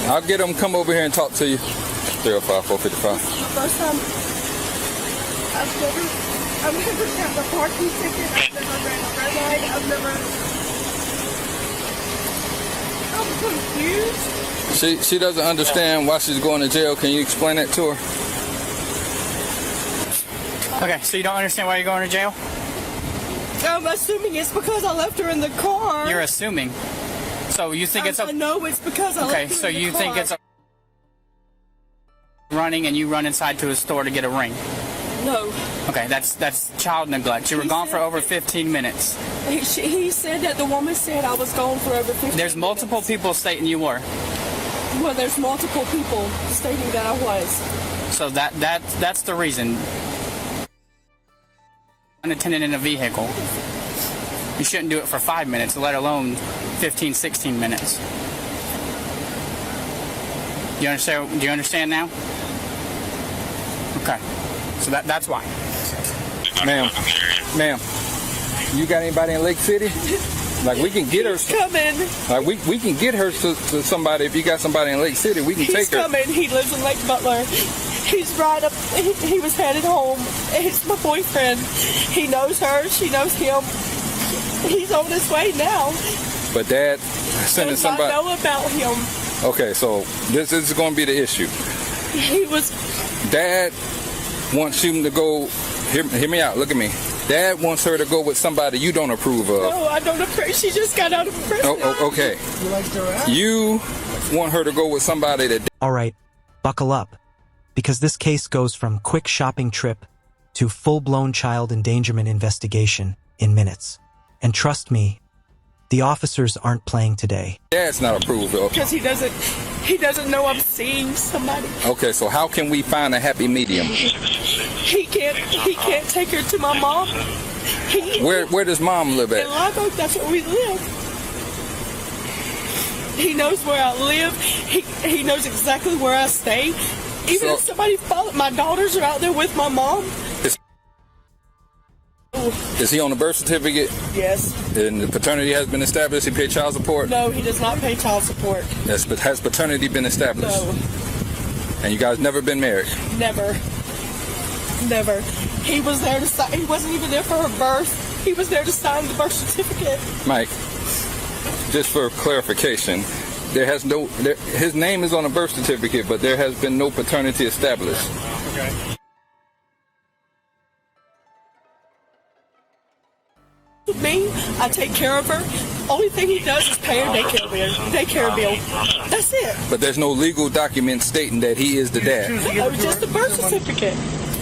I'll get him come over here and talk to you. 305-455. First time I've never kept a parking ticket. I've never ran a red light. I'm confused. She doesn't understand why she's going to jail. Can you explain that to her? Okay, so you don't understand why you're going to jail? I'm assuming it's because I left her in the car. You're assuming. So you think it's I know it's because I left her in the car. Okay, so you think it's running and you run inside to a store to get a ring? No. Okay, that's child neglect. You were gone for over 15 minutes. He said that the woman said I was gone for over 15 minutes. There's multiple people stating you were. Well, there's multiple people stating that I was. So that's the reason. Unattended in a vehicle. You shouldn't do it for 5 minutes, let alone 15, 16 minutes. Do you understand now? Okay. So that's why. Ma'am, you got anybody in Lake City? Like we can get her. He's coming. Like we can get her to somebody. If you got somebody in Lake City, we can take her. He's coming. He lives in Lake Butler. He's right up. He was headed home. It's my boyfriend. He knows her. She knows him. He's on his way now. But Dad sending somebody. I know about him. Okay, so this is going to be the issue. He was. Dad wants you to go. Hear me out. Look at me. Dad wants her to go with somebody you don't approve of. No, I don't approve. She just got out of prison. Oh, okay. You want her to go with somebody that. All right, buckle up, because this case goes from quick shopping trip to full-blown child endangerment investigation in minutes. And trust me, the officers aren't playing today. Dad's not approved of. Because he doesn't know I'm seeing somebody. Okay, so how can we find a happy medium? He can't take her to my mom. Where does Mom live at? In Live Oak, that's where we live. He knows where I live. He knows exactly where I stay. Even if somebody followed, my daughters are out there with my mom. Is he on the birth certificate? Yes. And the paternity has been established? He paid child support? No, he does not pay child support. Has paternity been established? No. And you guys never been married? Never. Never. He was there to sign. He wasn't even there for her birth. He was there to sign the birth certificate. Mike, just for clarification, his name is on the birth certificate, but there has been no paternity established. Okay. Me, I take care of her. Only thing he does is pay her daycare bill. That's it. But there's no legal document stating that he is the dad. No, just the birth certificate.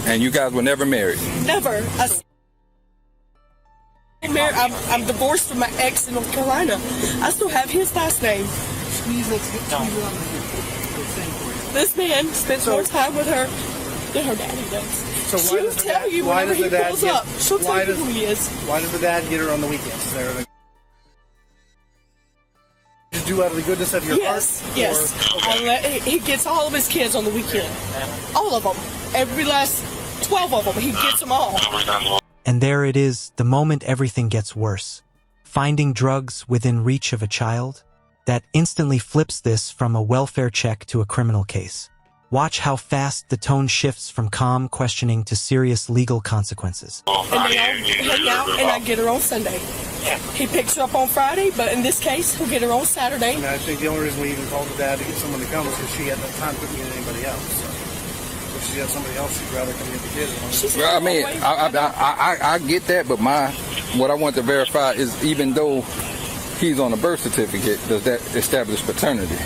And you guys were never married? Never. I'm divorced from my ex in North Carolina. I still have his last name. This man spends more time with her than her daddy does. So she'll tell you whenever he pulls up. She'll tell you who he is. Why does the dad get her on the weekends? Just do out of the goodness of your heart? Yes. Okay. He gets all of his kids on the weekend. All of them. Every last 12 of them. He gets them all. And there it is, the moment everything gets worse. Finding drugs within reach of a child? That instantly flips this from a welfare check to a criminal case. Watch how fast the tone shifts from calm questioning to serious legal consequences. And they all hang out, and I get her on Sunday. He picks her up on Friday, but in this case, he'll get her on Saturday. I think the only reason we even called the dad to get someone to come was because she had no time to put me in anybody else. So if she had somebody else, she'd rather come get the kids. Well, I mean, I get that, but what I want to verify is even though he's on a birth certificate, does that establish paternity?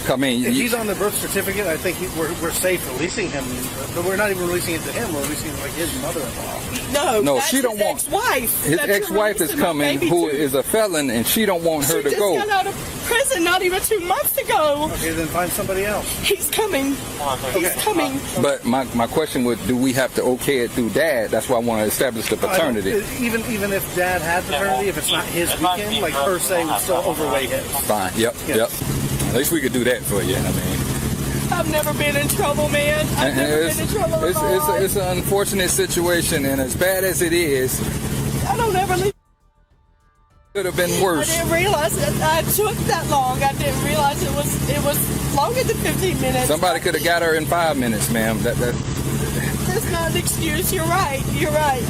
I mean, if he's on the birth certificate, I think we're safe releasing him, but we're not even releasing it to him. We're releasing it like his mother-in-law. No, she don't want. Ex-wife. His ex-wife is coming, who is a felon, and she don't want her to go. She just got out of prison not even 2 months ago. Okay, then find somebody else. He's coming. He's coming. But my question would: do we have to okay it through Dad? That's why I want to establish the paternity. Even if Dad had paternity, if it's not his weekend, like per se, would still overweigh his. Fine. Yep. At least we could do that for you. I mean, I've never been in trouble, man. I've never been in trouble in my life. It's an unfortunate situation, and as bad as it is, I don't ever leave. Could have been I worse. didn't realize it took that long. I didn't realize it was longer than 15 minutes. Somebody could have got her in 5 minutes, ma'am. That's not an excuse. You're right. You're right.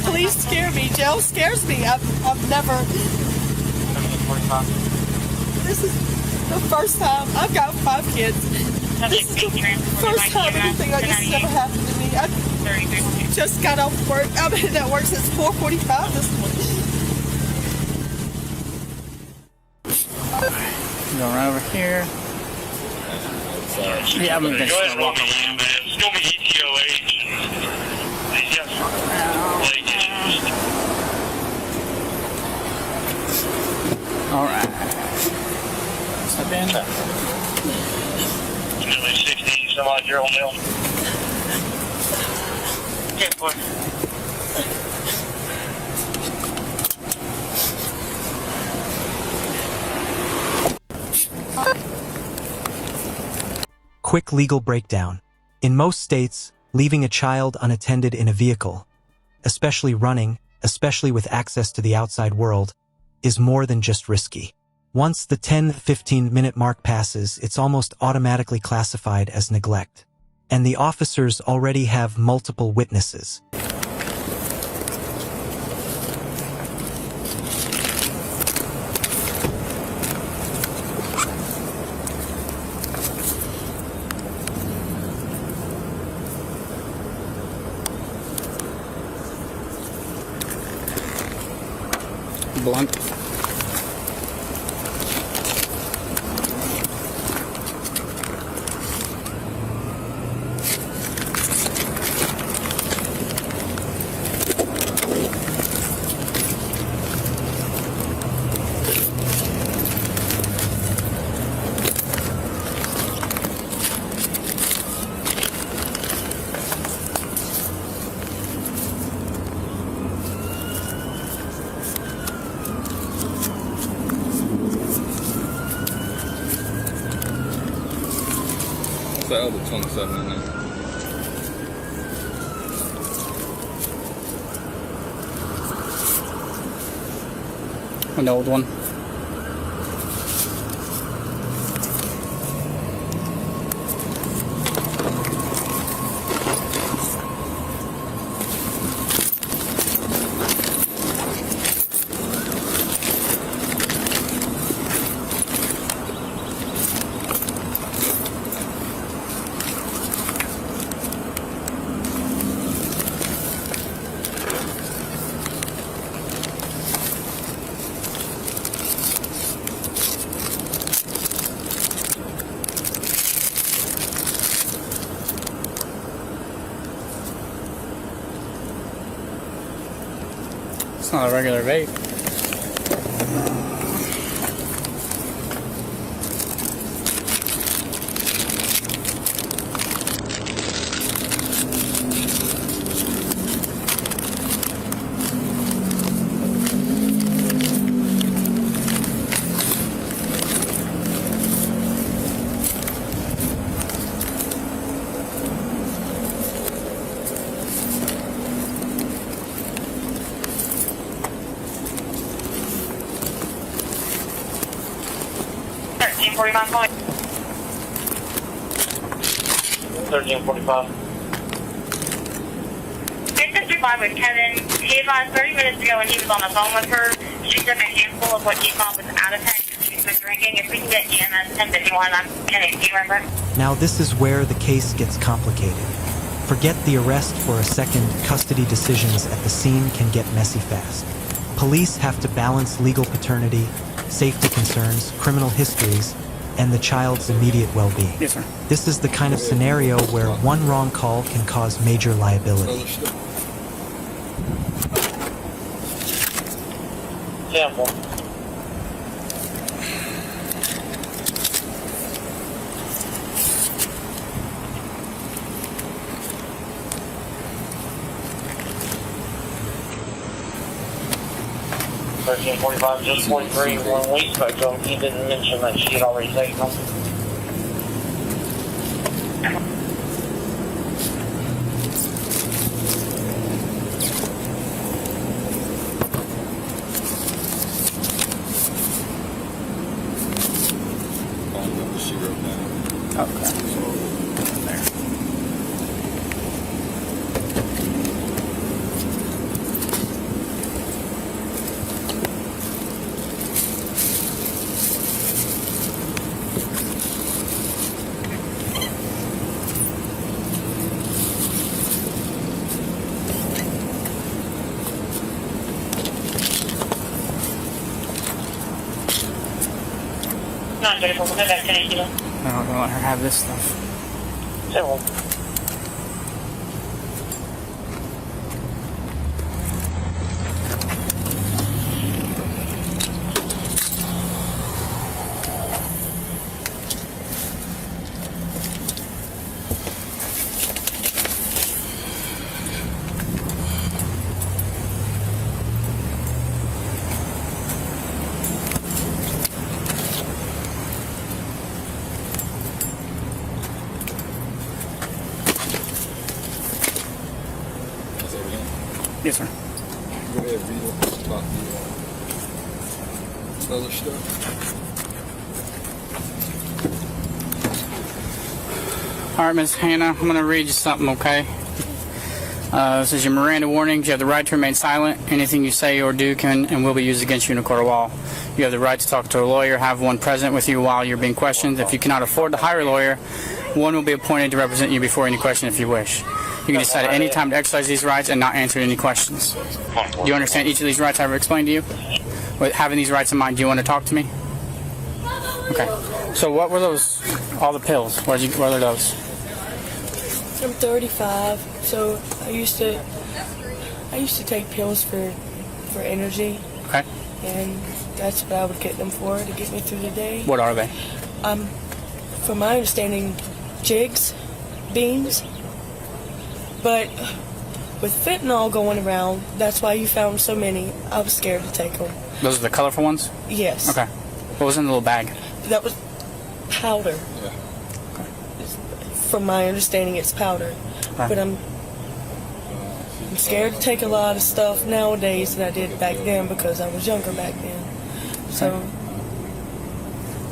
Police scare me. Jail scares me. I've never. This is the first time. I've got 5 kids. This is the first time anything like this has ever happened to me. I just got off work. I've been at work since 4:45 this morning. Going right over here. Yeah, I'm gonna just walk around. It's gonna be ETOH. He's got leg issues. All right. Step in. Nearly 60 some odd year old male. Okay, boy. Quick legal breakdown. In most states, leaving a child unattended in a vehicle, especially running, especially with access to the outside world, is more than just risky. Once the 10-15 minute mark passes, it's almost automatically classified as neglect. And the officers already have multiple witnesses. Blunt. The other 27 in there. An old one. It's not a regular vape. $13.45. 13.45. 655 with Kevin. He advised 30 minutes ago when he was on the phone with her. She took a handful of what he thought was out of text. She's been drinking. If we can get EMS 1051, I'm Kenny. Do you remember? Now this is where the case gets complicated. Forget the arrest for a second, custody decisions at the scene can get messy fast. Police have to balance legal paternity, safety concerns, criminal histories, and the child's immediate well-being. Yes, sir. This is the kind of scenario where one wrong call can cause major liability. Sample. $13.45, just 43. When we spoke to him, he didn't mention that she had already taken them. No, pero ¿por qué me parece tranquilo? I don't let her have this stuff. Segundo. Yes, sir. Go ahead, read about the other stuff. All right, Miss Hannah, I'm going to read you something, okay? This is your Miranda warnings. You have the right to remain silent. Anything you say or do can and will be used against you in a court of law. You have the right to talk to a lawyer, have one present with you while you're being questioned. If you cannot afford to hire a lawyer, one will be appointed to represent you before any question if you wish. You can decide at any time to exercise these rights and not answer any questions. Do you understand each of these rights I've explained to you? With having these rights in mind, do you want to talk to me? Okay. So what were those, all the pills? What are those? I'm 35, so I used to take pills for energy, Okay. and that's what I would get them for, to get me through the day. What are they? From my understanding, jigs, beans. But with fentanyl going around, that's why you found so many. I was scared to take them. Those are the colorful ones? Yes. Okay. What was in the little bag? That was powder. Yeah. From my understanding, it's powder. Okay. But I'm scared to take a lot of stuff nowadays than I did back then because I was younger back then. So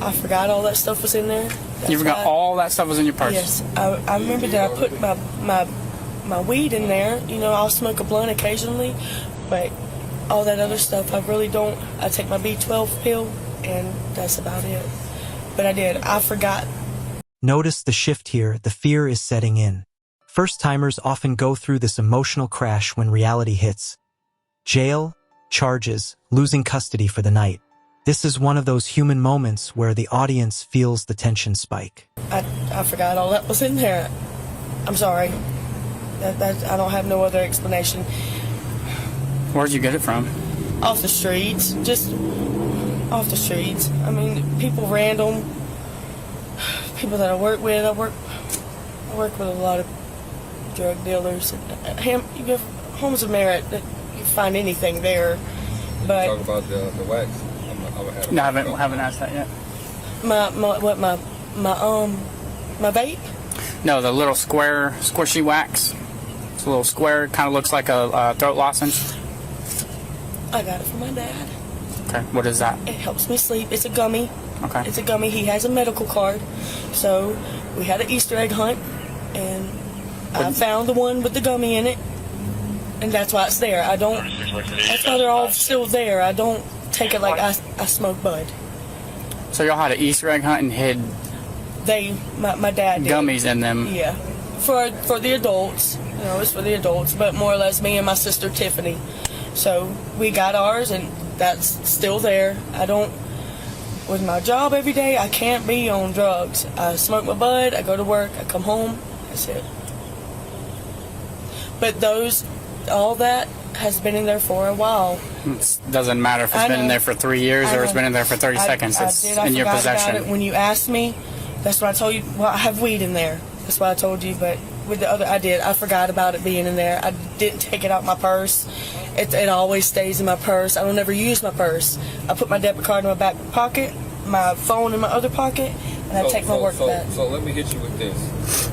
I forgot all that stuff was in there. You forgot all that stuff was in your purse? Yes. I remember that I put my weed in there. You know, I'll smoke a blunt occasionally, but all that other stuff I really don't. I take my B12 pill, and that's about it. But I forgot. Notice the shift here, the fear is setting in. First-timers often go through this emotional crash when reality hits. Jail, charges, losing custody for the night. This is one of those human moments where the audience feels the tension spike. I forgot all that was in there. I'm sorry. I don't have no other explanation. Where'd you get it from? Off the streets. Just off the streets. I mean, people random. People that I work with. I work with a lot of drug dealers. You go homes of merit, that you find anything there. But Talk about the wax. No, I haven't asked that yet. my vape. No, the little square, squishy wax. It's a little square, kind of looks like a throat lozenge. I got it from my dad. Okay, what is that? It helps me sleep. It's a gummy. Okay. It's a gummy. He has a medical card. So we had an Easter egg hunt, and I found the one with the gummy in it, and that's why it's there. That's why they're all still there. I don't take it like I smoke bud. So y'all had an Easter egg hunt and hid My dad did. gummies in them. Yeah. For the adults. You know, it's for the adults, but more or less me and my sister Tiffany. So we got ours, and that's still there. With my job every day, I can't be on drugs. I smoke my bud, I go to work, I come home, that's it. But all that has been in there for a while. It doesn't matter if it's been in there for 3 years or it's been in there for 30 seconds. It's in your possession. About it. When you asked me, that's what I told you. Well, I have weed in there. That's what I told you. But with the other, I forgot about it being in there. I didn't take it out my purse. It always stays in my purse. I don't ever use my purse. I put my debit card in my back pocket, my phone in my other pocket, and I take my work back. So let me hit you with this.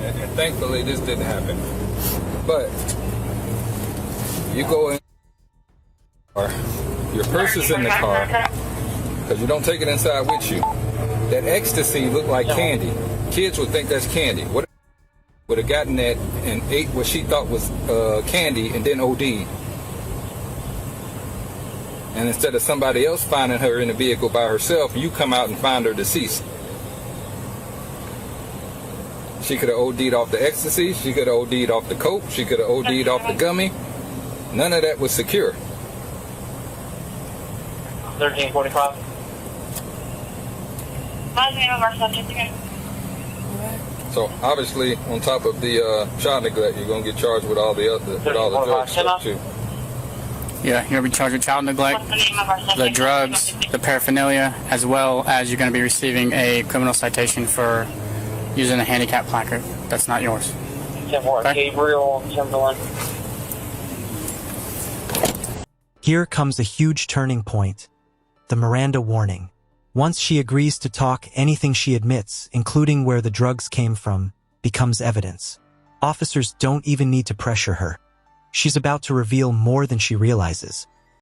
And thankfully, this didn't happen. But you go in, your purse is in the car because you don't take it inside with you. That ecstasy looked like candy. Kids would think that's candy. What? would have gotten that and ate what she thought was candy and then OD'd. And instead of somebody else finding her in the vehicle by herself, you come out and find her deceased. She could have OD'd off the ecstasy. She could have OD'd off the coke. She could have OD'd off the gummy. None of that was secure. 1345. What's the name of our subject again? So obviously, on top of the child neglect, you're gonna get charged with all the drugs stuff too. Yeah, you're going to be charged with child neglect, What's the name of our subject? the drugs, the paraphernalia, as well as you're going to be receiving a criminal citation for using a handicap placard that's not yours. 10-4, Okay. Gabriel, Timberland. Here comes a huge turning point. The Miranda warning. Once she agrees to talk, anything she admits, including where the drugs came from, becomes evidence. Officers don't even need to pressure her. She's about to reveal more than she realizes.